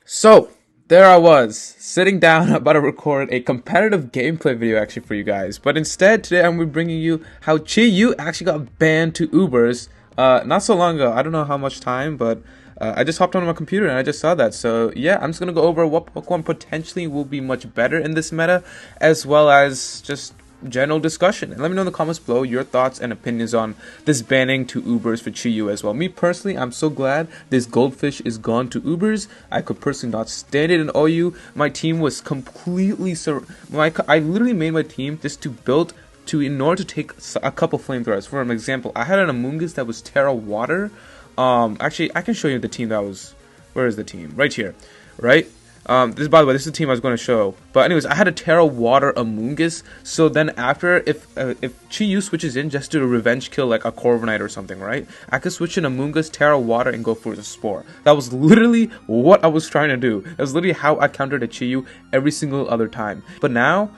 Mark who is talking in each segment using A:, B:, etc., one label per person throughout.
A: So, there I was, sitting down about to record a competitive gameplay video actually for you guys. But instead, today I'm bringing you how Chi-Yu actually got banned to Ubers not so long ago. I don't know how much time, but I just hopped on my computer and I just saw that. So yeah, I'm just going to go over what Pokemon potentially will be much better in this meta, as well as just general discussion. And let me know in the comments below your thoughts and opinions on this banning to Ubers for Chi-Yu as well. Me personally, I'm so glad this goldfish is gone to Ubers. I could personally not stand it in OU. My team was completely I literally made my team just to build in order to take a couple flamethrowers. For an example, I had an Amoonguss that was Terra Water. Actually, I can show you the team that was. Where is the team? Right here, right? This, by the way, this is the team I was going to show. But anyways, I had a Terra Water Amoonguss. So then after, if Chi-Yu switches in just to a revenge kill like a Corviknight or something, right? I could switch in Amoonguss, Terra Water, and go for the Spore. That was literally what I was trying to do. That was literally how I countered a Chi-Yu every single other time. But now,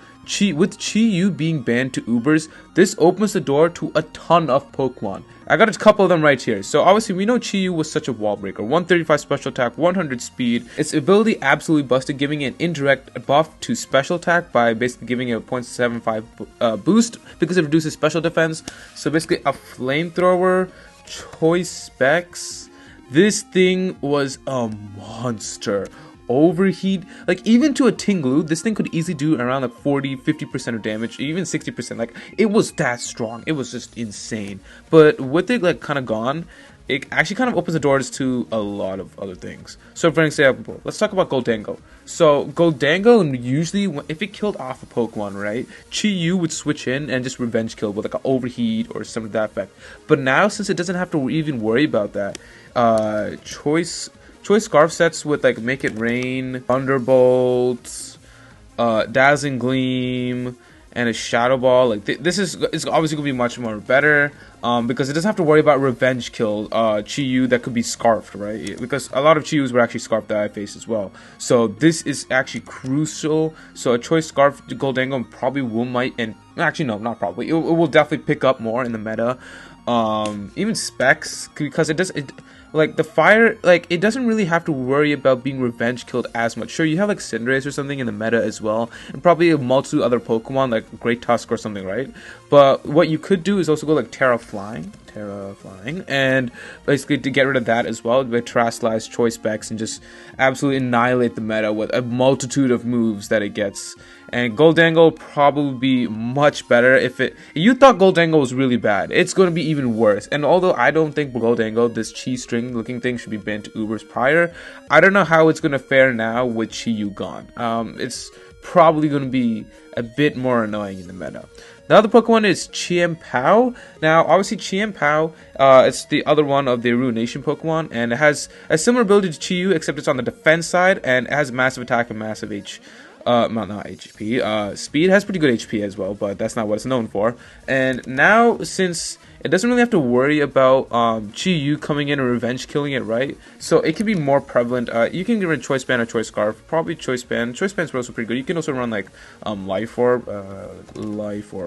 A: with Chi-Yu being banned to Ubers, this opens the door to a ton of Pokemon. I got a couple of them right here. So obviously we know Chi-Yu was such a wall breaker. 135 special attack, 100 speed. Its ability absolutely busted, giving it an indirect buff to special attack by basically giving it a 0.75 boost because it reduces special defense. So basically a flamethrower, choice specs. This thing was a monster. Overheat, like even to a Tinglu, this thing could easily do around like 40-50% of damage, even 60%. Like it was that strong. It was just insane. But with it like kind of gone, it actually kind of opens the doors to a lot of other things. So for example, let's talk about Goldango. So Goldango, usually if it killed off a Pokemon, right, Chi-Yu would switch in and just revenge kill with like an overheat or something to that effect. But now, since it doesn't have to even worry about that, choice scarf sets with like Make It Rain, Thunderbolt, Dazzling Gleam, and a Shadow Ball. Like this is obviously gonna be much more better because it doesn't have to worry about revenge kill Chi-Yu that could be scarfed, right? Because a lot of Chi-Yus were actually scarfed that I faced as well. So this is actually crucial. So a choice scarf Goldango probably and actually no, not probably. It will definitely pick up more in the meta. Even specs, because like the fire, like it doesn't really have to worry about being revenge killed as much. Sure, you have like Cinderace or something in the meta as well, and probably a multitude of other Pokemon like Great Tusk or something, right? But what you could do is also go like Terra Flying, and basically to get rid of that as well with Terrasilize, Choice Specs, and just absolutely annihilate the meta with a multitude of moves that it gets. And Goldango will probably be much better if you thought Goldango was really bad. It's going to be even worse. And although I don't think Goldango, this Chi string looking thing, should be banned to Ubers prior, I don't know how it's going to fare now with Chi-Yu gone. It's probably going to be a bit more annoying in the meta. The other Pokemon is Chien-Pao. Now, obviously, Chien-Pao, it's the other one of the Ruination Pokemon, and it has a similar ability to Chi-Yu, except it's on the defense side, and it has massive attack and massive not HP. Speed has pretty good HP as well, but that's not what it's known for. And now, since it doesn't really have to worry about Chi-Yu coming in and revenge killing it, right? So it can be more prevalent. You can get rid of Choice Band or Choice Scarf. Probably Choice Band. Choice Band's also pretty good. You can also run like Life Orb,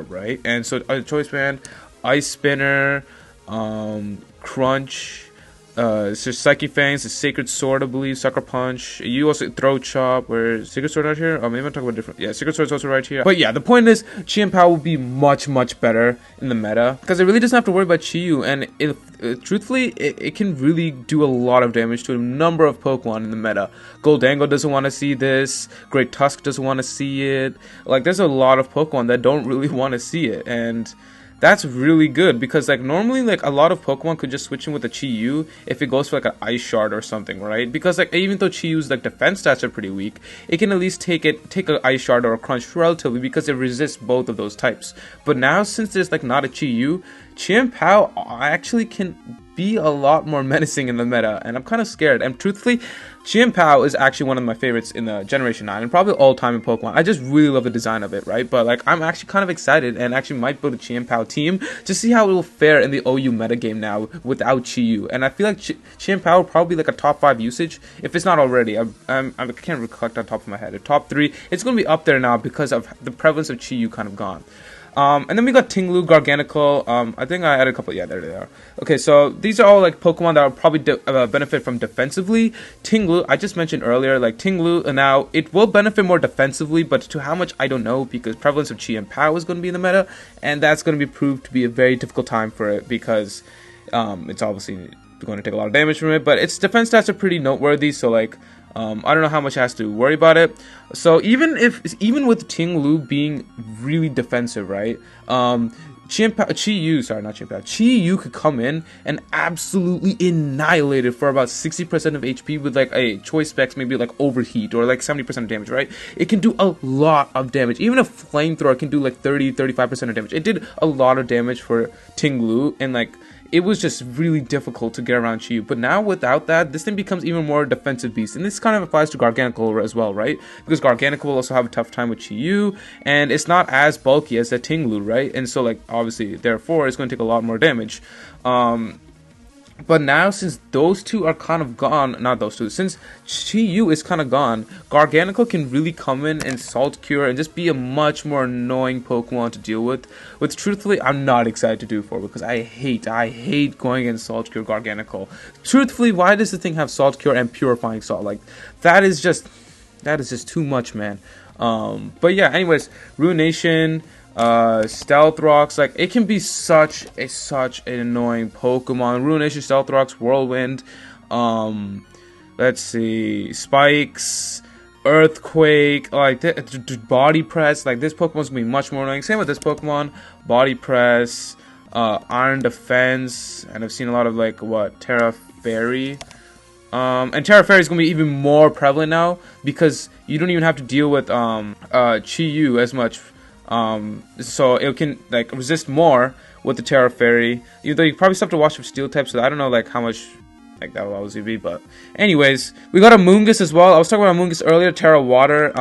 A: right? And so Choice Band, Ice Spinner, Crunch. It's just Psyche Fangs, the Sacred Sword, I believe, Sucker Punch. You also Throat Chop, where Sacred Sword right here? Oh, maybe I'm talking about different. Yeah, Sacred Sword's also right here. But yeah, the point is, Chien-Pao will be much better in the meta because it really doesn't have to worry about Chi-Yu, and truthfully, it can really do a lot of damage to a number of Pokemon in the meta. Goldango doesn't want to see this. Great Tusk doesn't want to see it. Like, there's a lot of Pokemon that don't really want to see it, and that's really good because like normally like a lot of Pokemon could just switch in with a Chi-Yu if it goes for like an Ice Shard or something, right? Because like even though Chi-Yu's like defense stats are pretty weak, it can at least take an Ice Shard or a Crunch relatively because it resists both of those types. But now since there's like not a Chi-Yu, Chien-Pao actually can be a lot more menacing in the meta, and I'm kind of scared. And truthfully, Chien-Pao is actually one of my favorites in the Generation 9 and probably all time in Pokemon. I just really love the design of it, right? But like I'm actually kind of excited and actually might build a Chien-Pao team to see how it will fare in the OU metagame now without Chi-Yu. And I feel like Chien-Pao will probably be like a top 5 usage if it's not already. I can't recollect on top of my head. A top 3, it's going to be up there now because of the prevalence of Chi-Yu kind of gone. And then we got Tinglu, Garganacl. I think I added a couple. Yeah, there they are. Okay, so these are all like Pokemon that will probably benefit from defensively. Tinglu, I just mentioned earlier, like Tinglu, now it will benefit more defensively, but to how much I don't know, because prevalence of Chi and Pow is going to be in the meta, and that's going to be proved to be a very difficult time for it because it's obviously going to take a lot of damage from it, but its defense stats are pretty noteworthy. So like, I don't know how much it has to worry about it. So even with Tinglu being really defensive, right? Chi-Yu could come in and absolutely annihilate it for about 60% of HP with like a choice specs, maybe like overheat or like 70% of damage, right? It can do a lot of damage. Even a flamethrower can do like 30-35% of damage. It did a lot of damage for Tinglu, and like it was just really difficult to get around Chi-Yu. But now without that, this thing becomes even more defensive beast. And this kind of applies to Garganacl as well, right? Because Garganacl will also have a tough time with Chi-Yu, and it's not as bulky as a Tinglu, right? And so like obviously therefore it's going to take a lot more damage. But now, since those two are kind of gone, not those two, since Chi-Yu is kind of gone, Garganacl can really come in and Salt Cure and just be a much more annoying Pokemon to deal with. Which, truthfully, I'm not excited to do for, because I hate going against Salt Cure Garganacl. Truthfully, why does the thing have Salt Cure and Purifying Salt? Like, that is just too much, man. But yeah, anyways, Ruination, Stealth Rocks, like it can be such an annoying Pokemon. Ruination, Stealth Rocks, Whirlwind, let's see, Spikes, Earthquake, like Body Press. Like this Pokemon's gonna be much more annoying. Same with this Pokemon, Body Press, Iron Defense, and I've seen a lot of like Terra Fairy. And Terra Fairy is going to be even more prevalent now because you don't even have to deal with Chi-Yu as much. So it can like resist more with the Terra Fairy. Even though you probably still have to watch for Steel type, so I don't know like how much like that will obviously be. But anyways, we got a Mungus as well. I was talking about Mungus earlier. Terra Water.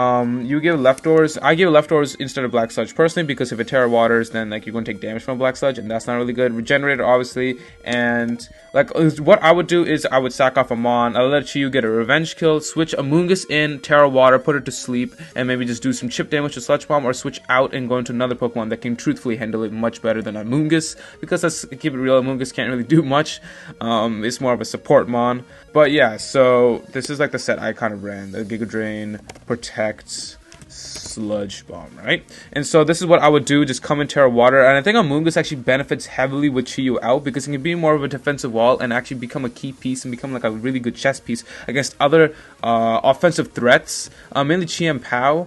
A: You give Leftovers. I give Leftovers instead of Black Sludge personally, because if it Terra Waters, then like you're going to take damage from Black Sludge, and that's not really good. Regenerator obviously, and like what I would do is I would sack off a Mon. I'll let Chi-Yu get a revenge kill, switch a Mungus in, Terra Water, put it to sleep, and maybe just do some chip damage to Sludge Bomb, or switch out and go into another Pokemon that can truthfully handle it much better than a Mungus, because let's keep it real, a Mungus can't really do much. It's more of a support Mon. But yeah, so this is like the set I kind of ran: the Giga Drain, Protect, Sludge Bomb, right? And so this is what I would do, just come in Terra Water. And I think Amoonguss actually benefits heavily with Chi-Yu out, because it can be more of a defensive wall and actually become a key piece and become like a really good chess piece against other offensive threats, mainly Chi and Pow.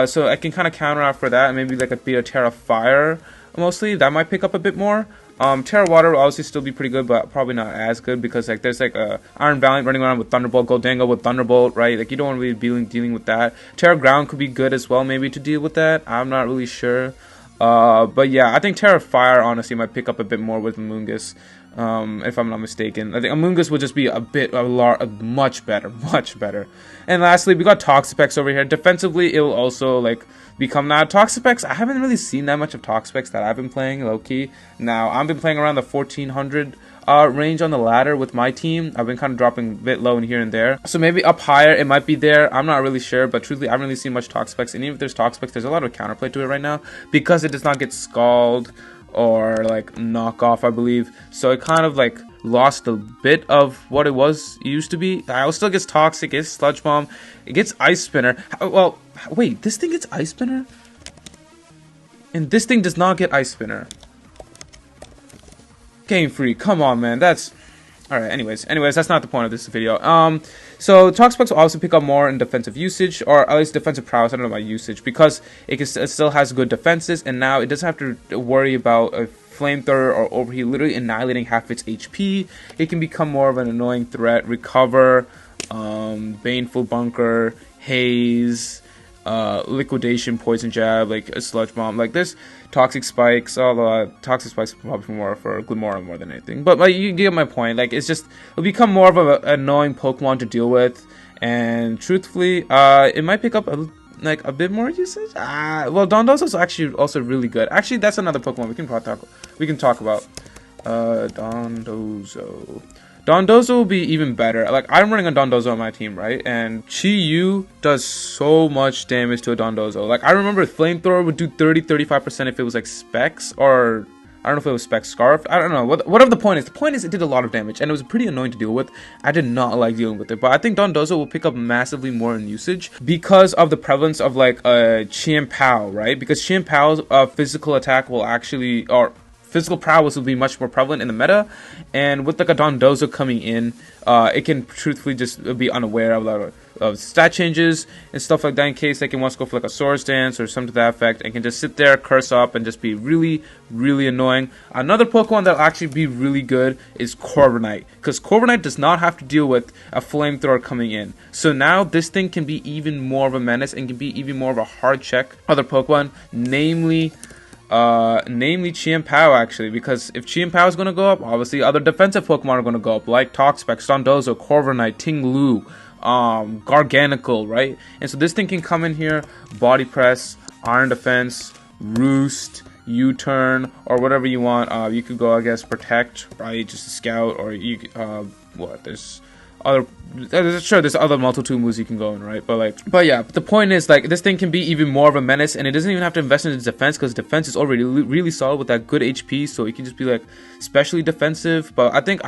A: So I can kind of counter out for that, and maybe like a Terra Fire mostly. That might pick up a bit more. Terra Water will obviously still be pretty good, but probably not as good, because like there's like Iron Valiant running around with Thunderbolt, Goldango with Thunderbolt, right? Like you don't want to be dealing with that. Terra Ground could be good as well, maybe to deal with that. I'm not really sure. But yeah, I think Terra Fire honestly might pick up a bit more with Amoonguss, if I'm not mistaken. I think Amoonguss would just be much better. And lastly, we got Toxapex over here. Defensively, it will also like become now Toxapex. I haven't really seen that much of Toxapex that I've been playing low-key. Now I've been playing around the 1400 range on the ladder with my team. I've been kind of dropping a bit low in here and there, so maybe up higher it might be there. I'm not really sure, but truthfully I haven't really seen much Toxapex. And even if there's Toxapex, there's a lot of counterplay to it right now, because it does not get Scald or like knockoff, I believe. So it kind of like lost a bit of what it used to be. It still gets Toxic, it gets Sludge Bomb, it gets Ice Spinner. Well, wait, this thing gets Ice Spinner? And this thing does not get Ice Spinner. Game Freak, come on, man. That's alright. Anyways, that's not the point of this video. So Toxapex will also pick up more in defensive usage, or at least defensive prowess. I don't know about usage, because it still has good defenses, and now it doesn't have to worry about a Flamethrower or Overheat literally annihilating half its HP. It can become more of an annoying threat. Recover, Baneful Bunker, Haze, Liquidation, Poison Jab, like a Sludge Bomb. Like there's Toxic Spikes, although Toxic Spikes are probably more for Glimora more than anything. But like, you get my point. Like it'll become more of an annoying Pokemon to deal with. And truthfully, it might pick up a bit more usage. Well, Dondozo is actually also really good. Actually, that's another Pokemon we can talk about. Dondozo. Dondozo will be even better. Like, I'm running a Dondozo on my team, right? And Chi-Yu does so much damage to a Dondozo. Like, I remember Flamethrower would do 30-35% if it was like Specs, or I don't know if it was Specs Scarf. I don't know. Whatever the point is. The point is it did a lot of damage, and it was pretty annoying to deal with. I did not like dealing with it, but I think Dondozo will pick up massively more in usage because of the prevalence of like Chien-Pao, right? Because Chien-Pao's physical attack will actually, or physical prowess will be much more prevalent in the meta, and with like a Dondozo coming in, it can truthfully just be unaware of a lot of stat changes and stuff like that in case like it wants to go for like a Swords Dance or something to that effect, and can just sit there, curse up, and just be really, really annoying. Another Pokemon that'll actually be really good is Corviknight, because Corviknight does not have to deal with a Flamethrower coming in. So now this thing can be even more of a menace and can be even more of a hard check other Pokemon, namely Chien-Pao, actually, because if Chien-Pao is going to go up, obviously other defensive Pokemon are going to go up, like Toxapex, Dondozo, Corviknight, Ting-Lu, Garganacl, right? And so this thing can come in here, Body Press, Iron Defense, Roost, U-Turn, or whatever you want. You could go, I guess, Protect, right? Just a Scout, or you there's other multitude moves you can go in, right? But yeah, the point is, like, this thing can be even more of a menace, and it doesn't even have to invest in its defense, because defense is already really solid with that good HP, so it can just be like specially defensive. But I think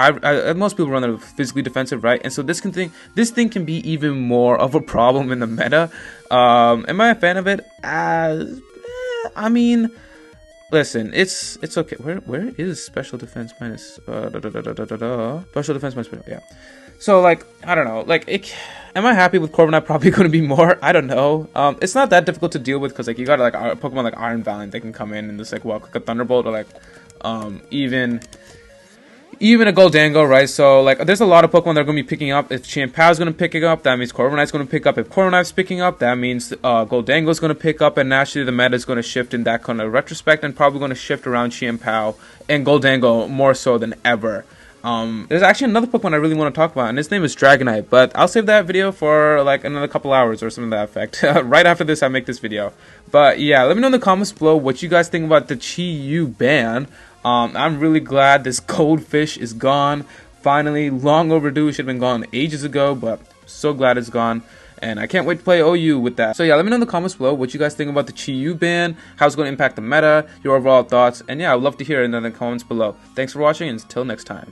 A: most people run it physically defensive, right? And so this thing can be even more of a problem in the meta. Am I a fan of it? I mean, listen, it's okay. Where is special defense minus special defense minus, yeah. So, like, I don't know, like, am I happy with Corviknight? Probably going to be more. I don't know. It's not that difficult to deal with, because, like, you got, like, a Pokemon like Iron Valiant that can come in and just, like, well, click a Thunderbolt, or, like, even a Goldango, right? So, like, there's a lot of Pokemon that are going to be picking up. If Chien-Pao is going to pick it up, that means Corviknight's going to pick up. If Corviknight's picking up, that means Goldango's going to pick up, and naturally the meta is going to shift in that kind of retrospect, and probably going to shift around Chien-Pao and Goldango more so than ever. There's actually another Pokemon I really want to talk about, and his name is Dragonite, but I'll save that video for like another couple hours or something to that effect. Right after this, I make this video. But yeah, let me know in the comments below what you guys think about the Chi-Yu ban. I'm really glad this goldfish is gone. Finally, long overdue. It should have been gone ages ago, but so glad it's gone. And I can't wait to play OU with that. So yeah, let me know in the comments below what you guys think about the Chi-Yu ban, how it's going to impact the meta, your overall thoughts, and yeah, I would love to hear it in the comments below. Thanks for watching, and until next time.